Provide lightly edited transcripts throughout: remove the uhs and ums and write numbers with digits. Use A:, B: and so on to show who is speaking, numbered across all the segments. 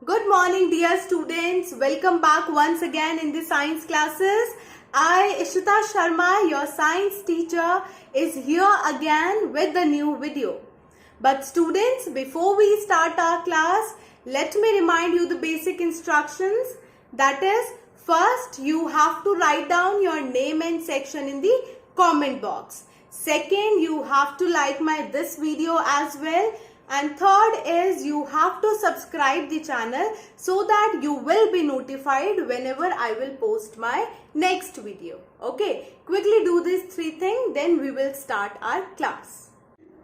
A: Good morning, dear students. Welcome back once again in the science classes. I, Ishita Sharma, your science teacher, is here again with the new video. But students, before we start our class, let me remind you the basic instructions. That is, first you have to write down your name and section in the comment box. Second, you have to like this video as well. And third is you have to subscribe the channel so that you will be notified whenever I will post my next video. Okay, quickly do these three things, then we will start our class.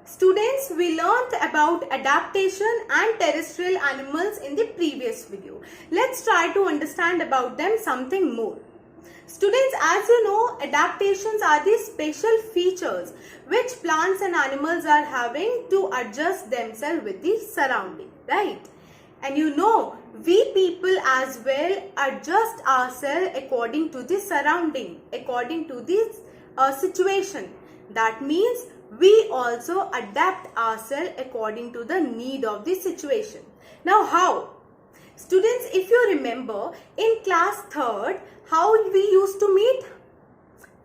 A: Students, we learnt about adaptation and terrestrial animals in the previous video. Let's try to understand about them something more. Students, as you know, adaptations are the special features which plants and animals are having to adjust themselves with the surrounding, right? And you know, we people as well adjust ourselves according to the surrounding, according to the situation. That means we also adapt ourselves according to the need of the situation. Now, how? Students, if you remember, in class 3rd, how we used to meet?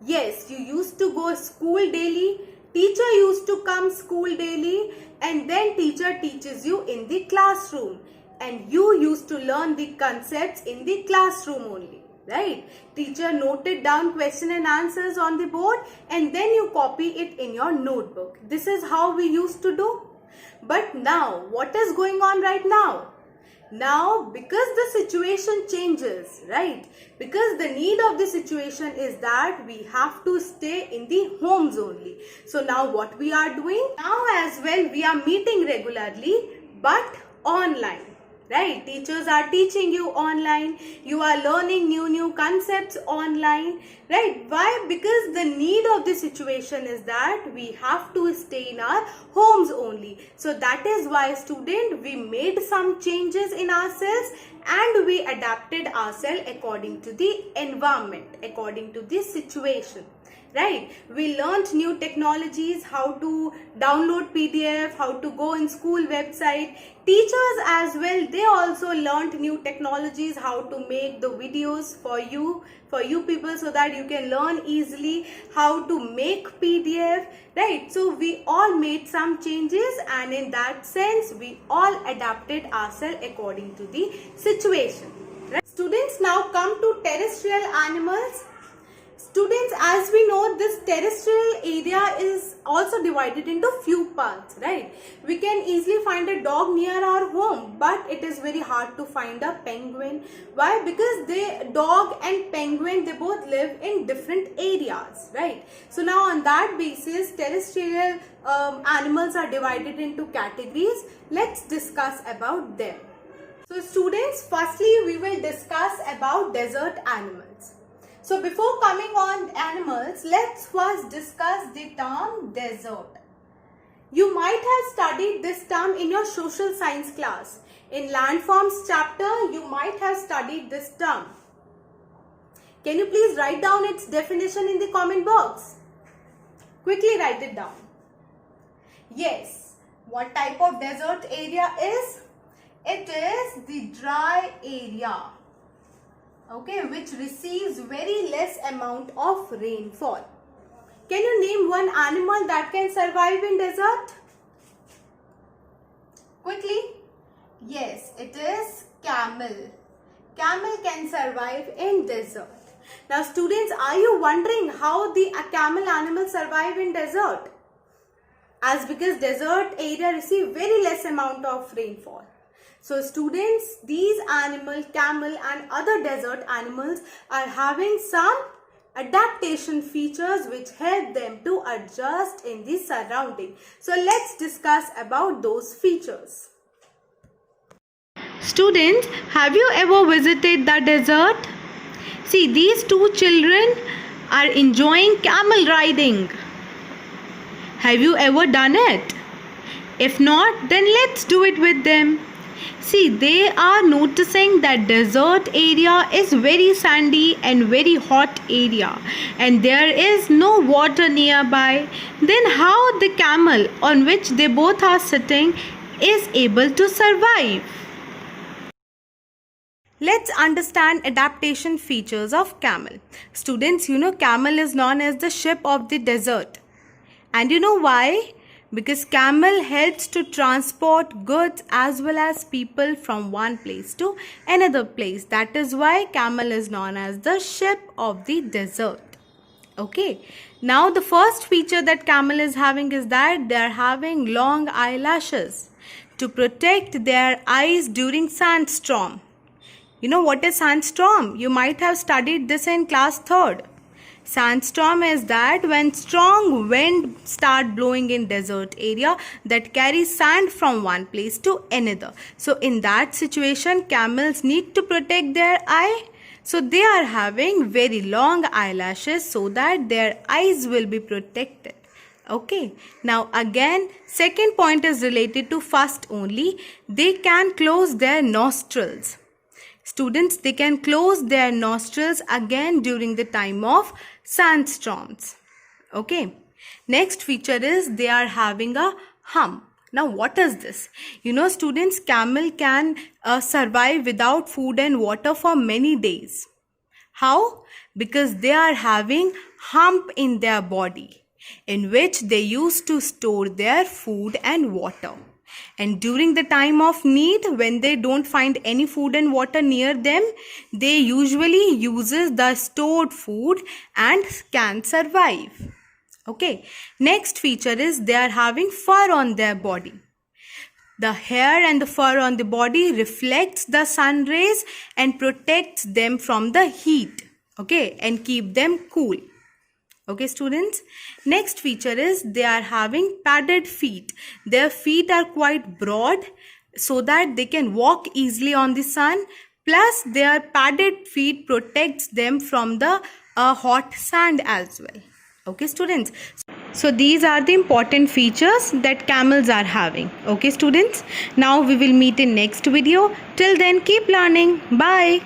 A: Yes, you used to go school daily, teacher used to come school daily, and then teacher teaches you in the classroom. And you used to learn the concepts in the classroom only, right? Teacher noted down question and answers on the board, and then you copy it in your notebook. This is how we used to do. But now, what is going on right now? Now, because the situation changes, right? Because the need of the situation is that we have to stay in the homes only. So now what we are doing? Now as well, we are meeting regularly, but online. Right? Teachers are teaching you online. You are learning new concepts online. Right? Why? Because the need of the situation is that we have to stay in our homes only. So that is why, student, we made some changes in ourselves and we adapted ourselves according to the environment, according to the situation. Right? We learnt new technologies, how to download PDF, how to go in school website. Teachers as well, they also learnt new technologies, how to make the videos for you people so that you can learn easily how to make PDF. Right? So we all made some changes and in that sense, we all adapted ourselves according to the situation. Right? Students, now come to terrestrial animals. Students, as we know, this terrestrial area is also divided into few parts, right? We can easily find a dog near our home, but it is very hard to find a penguin. Why? Because dog and penguin, they both live in different areas, right? So now on that basis, terrestrial animals are divided into categories. Let's discuss about them. So students, firstly, we will discuss about desert animals. So before coming on animals, let's first discuss the term desert. You might have studied this term in your social science class. In landforms chapter, you might have studied this term. Can you please write down its definition in the comment box? Quickly write it down. Yes, what type of desert area is? It is the dry area. Okay, which receives very less amount of rainfall. Can you name one animal that can survive in desert? Quickly. Yes, it is camel. Camel can survive in desert. Now students, are you wondering how the camel animals survive in desert? As because desert area receive very less amount of rainfall. So students, these animals, camel and other desert animals are having some adaptation features which help them to adjust in the surrounding. So let's discuss about those features. Students, have you ever visited the desert? See, these two children are enjoying camel riding. Have you ever done it? If not, then let's do it with them. See, they are noticing that desert area is very sandy and very hot area and there is no water nearby. Then how the camel on which they both are sitting is able to survive? Let's understand adaptation features of camel. Students, you know camel is known as the ship of the desert. And you know why? Because camel helps to transport goods as well as people from one place to another place. That is why camel is known as the ship of the desert. Okay. Now the first feature that camel is having is that they are having long eyelashes to protect their eyes during sandstorm. You know what is sandstorm? You might have studied this in class 3rd. Sandstorm is that when strong wind start blowing in desert area that carries sand from one place to another. So in that situation, camels need to protect their eye. So they are having very long eyelashes so that their eyes will be protected. Okay. Now again, second point is related to first only. They can close their nostrils. Students, they can close their nostrils again during the time of sandstorms. Okay. Next feature is they are having a hump. Now what is this? You know students, camel can survive without food and water for many days. How? Because they are having hump in their body in which they used to store their food and water. And during the time of need, when they don't find any food and water near them, they usually uses the stored food and can survive. Okay. Next feature is they are having fur on their body. The hair and the fur on the body reflects the sun rays and protects them from the heat. Okay. And keep them cool. Okay students, next feature is they are having padded feet. Their feet are quite broad so that they can walk easily on the sun. Plus their padded feet protects them from the hot sand as well. Okay students, so these are the important features that camels are having. Okay students, now we will meet in next video. Till then keep learning. Bye.